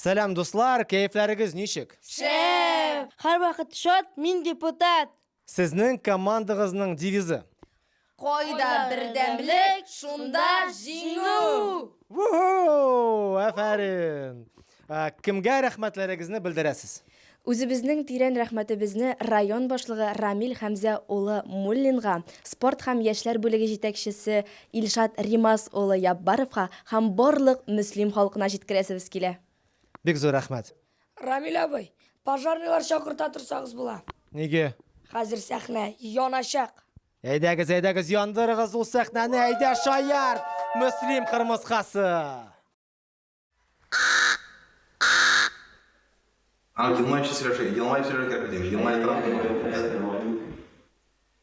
Сәлем достар, кәйфләрегез ничек? Шәп! Һәр вакыт шат, мин депутат. Сезнең командагызның девизы. Койда бердәмлек, шунда җиңү. Ву! Афәрин. Кемгә рәхмәтләрегезне белдерәсез? Үзебезнең тирән рәхмәтебезне район башлыгы Рамил Хәмзә улы Муллинга, спорт һәм яшьләр бүлеге җитәкчесе Илшат Римас улы Яббаровка һәм барлык мөслим халкына җиткерәсебез килә. Бик зур рәхмәт. Рамил абый, пожарныйлар чакырта торсагыз була. Нигә? Хәзер сәхнә яначак. Әйдәгез, яндырыгыз ул сәхнәне, әйдә шаяр! Мөслим кырмыскасы! Елмайып сөйләшә кәрпедем. Елмайып торам.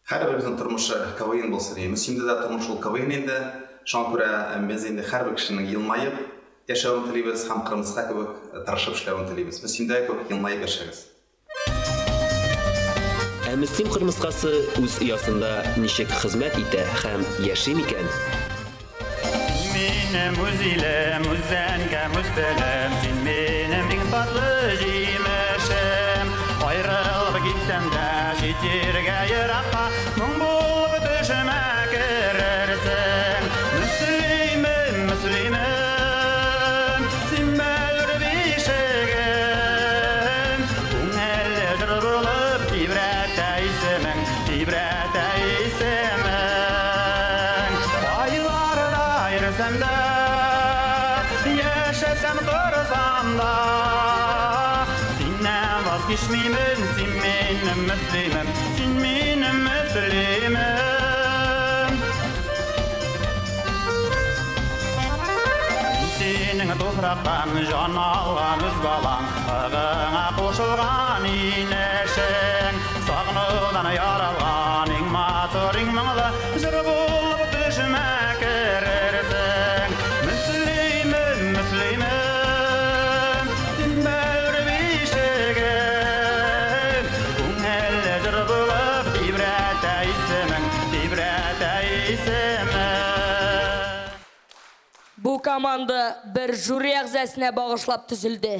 Һәрберебезнең тормышы КВН булса ди. Мөслимдә дә тормыш ул КВН инде. Шуңа күрә без инде һәрбер кешенең елмаеп яшәвен телибез һәм кырмыска кебек тырышып эшләвен телибез. Мөслимдә күп елмаеп яшәгез. Мөслим кырмыскасы үз оясында ничек хезмәт итә һәм яши микән? Минем үзилем, үзәнгә müstelem, син минем иң татлы җимешем. Аерылып китсәм дә, җитәргә еракка, моң булып төшемә керерсең. Мөслимем, син мәлр бишегем. Күңелле җыр булып тибрәтә исемең, тибрәтә исемең. Айларда йөрсәм дә, яшәсәм торсам да, синнән вазкечмимен, син минем мөслимем, син минем мөслимем. Синең туфрактан җан алган үз балаң, ыгыңа кушылган инешең, сагынудан яралган иң матур, иң моңлы җыр булып төшемә керерсең. Мөслимем, син мәлр бишегем. Күңелле җыр булып тибрәтә исемең, тибрәтә исемең. Бу команда бер жюри әгъзасына багышлап төзелде.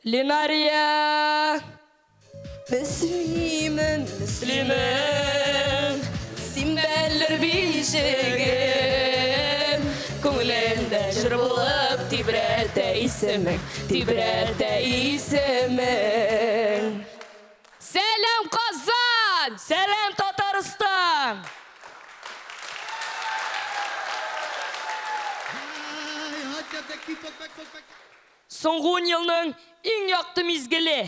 Линария! Мөслимем, Син мәлр бишегем. Күңелендә җыр булып тибрәтә исемең, тибрәтә исемең. Сәлам Казан! Сәлам Татарстан! Соңгы елның иң якты мизгеле.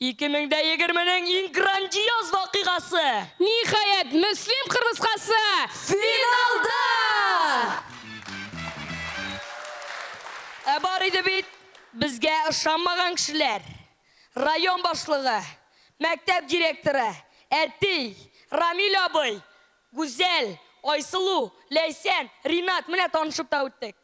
2020-нең иң грандиоз вакыйгасы. Ниһаят, Мөслим кырмыскасы финалда! Бар иде бит безгә ышанмаган кешеләр. Район башлыгы, мәктәп директоры, әти, Рамил абый, Гүзәл, Айсылу, Ләйсән, Ринат менә танышып та үттек.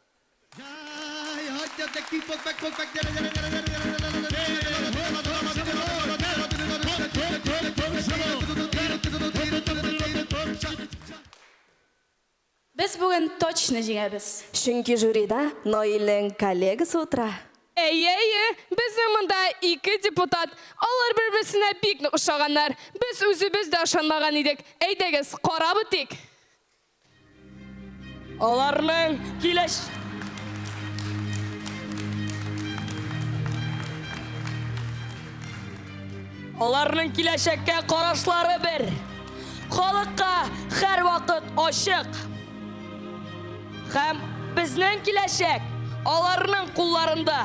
Без бүген точно җиңәбез. Чөнки жюрида Наилнең коллегасы утыра. Әйе, безнең монда 2 депутат. Алар бер-берсенә бик нык ошаганнар. Без үзебез дә ышанмаган идек. Әйдәгез, карап үтик. Аларның киләчәккә карашлары бер. Халыкка һәр вакыт ачык. Һәм безнең киләчәк аларның кулларында.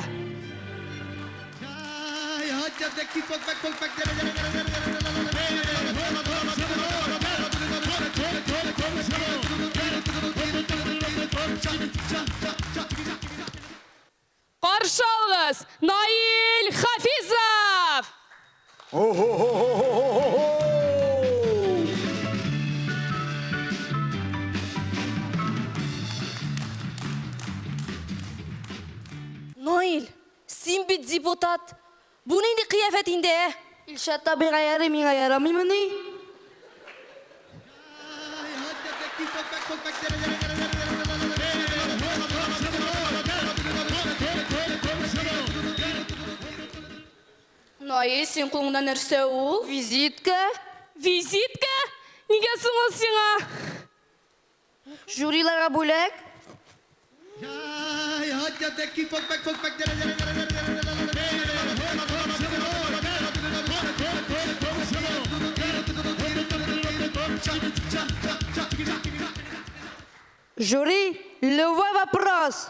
Каршы алыгыз, Наил Хафизов! Наил, син бит депутат. Бу нинди кыяфәт инде? Илшат табига ярый, миңа ярамыймыни? сен қолыңда нәрсе ол? Визитка. Визитка? Неге сұңыл сеңа? Жюриларға бөлек. Жюри, любой вопрос.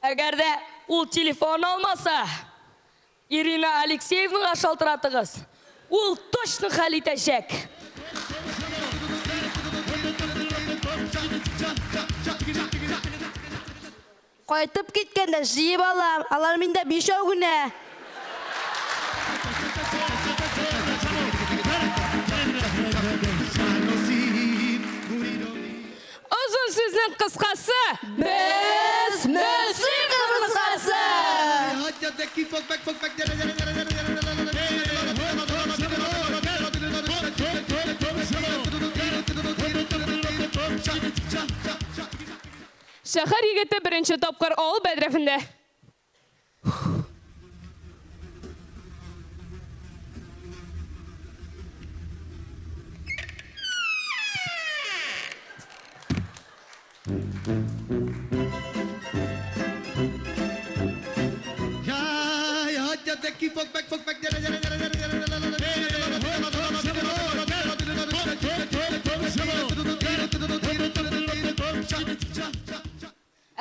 Әгәр дә ул телефон алмаса, Ирина Алексеевнаға шалтыратығыз. Ул точно хәл итәчәк. Қайтып кеткенде жиып алам. Алар миндә 5 генә. Uzun sözün qısqası. Biz Müslüm qırmızıqası. Шәһәр егете беренче тапкыр авыл бәдрәфендә.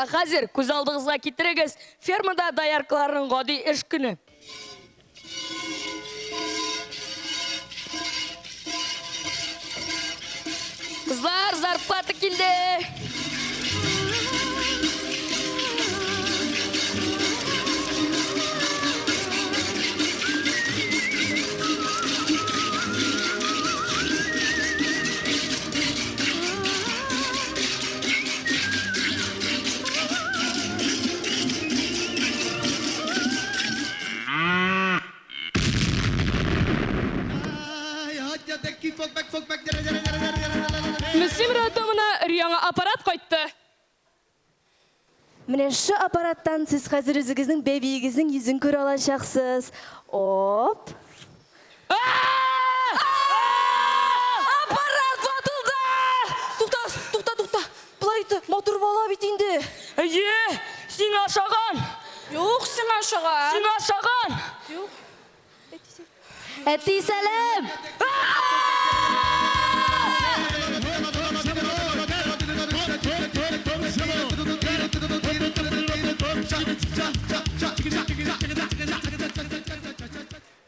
Хәзер күз алдыгызга китерегез фермада даяркаларның гади эш көне. Кызлар, зарплата килде. Müslüm радиомына яңа аппарат кайтты. Менә шу аппараттан сез хәзер үзегезнең бәбиегезнең йөзен күрә алачаксыз. Оп. Аппарат ватылды! Туқта. Булайты, мотор бала бит инде. Әйе, син ашаган. Юк, син ашаган. Син ашаган. Әти сәлем.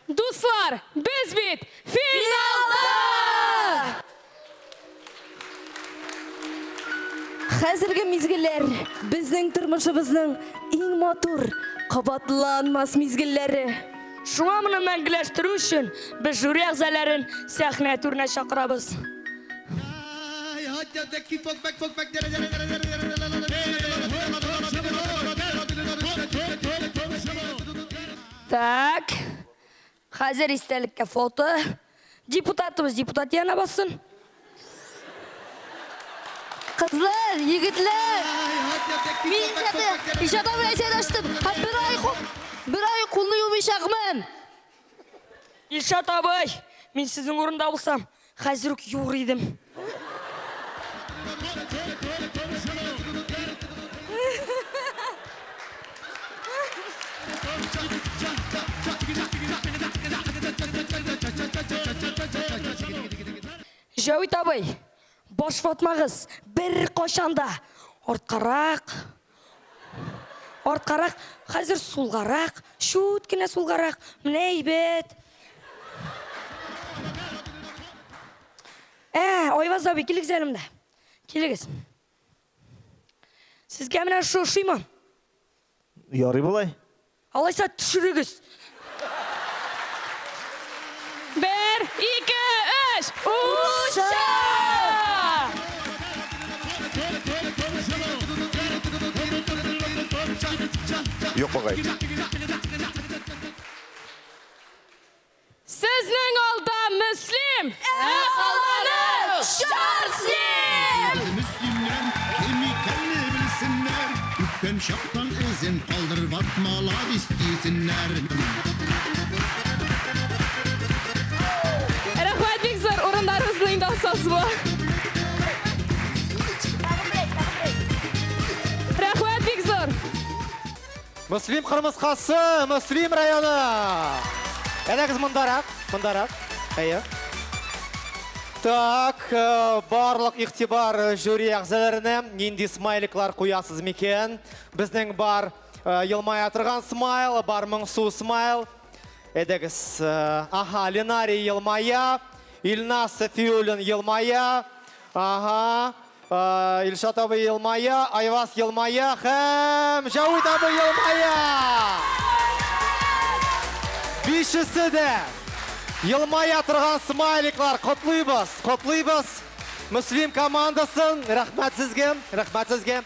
Дуслар, без бит финалда! Хәзерге мизгелләр безнең тормышыбызның иң матур, кабатланмас мизгелләре. Шуңа моны мәңгеләштерү өчен без жюри әгъзаларын сәхнә түренә чакырабыз. Так. Хәзер истәлеккә фото. Депутатыбыз депутат яна бассын. Кызлар, егетләр. Мин ишата белән сөйләштем. Бер ай кулны юмыйшакмын. Илшат абый, мин сезнең урында булсам, хәзер үк юр идем. Җавит абый, баш ватмагыз, бер кашанда. Арткарак, хәзер сулгарак, шут кенә сулгарак. Менә әйбәт. Айваз абый, килегез әлемдә. Килегез. Сезгә менә шушыймы? Ярый булай. Алайса төшүрегез. 1, 2, 3. Уша! Юк багай. Сезнең алда Müslüm. Алланы шарсың! Uşaqtan izin qaldırıb atmalab istəyirsinlər. Rəhmət bek zor, orunlarınızın indi asası var. Rəhmət bek zor. Müslим Кырмыскасы, Müslим районы. Әдәгіз мұндарақ. Әйе. Так, барлық иқтибар жюри әғзаларына нинди смайликлар қоясыз мекен. Біздің бар елмая тұрған смайл, бар мұңсу смайл. Әдәгіз, аха, Ленарий елмая, Ильнас Софиулин елмая, аха, Ильшат абы елмая, Айвас елмая, һәм Жауит абы елмая. Бишісі де елмая тұрған смайликлар құтлыйбыз. Müslüm командасын, рахмәт сізге.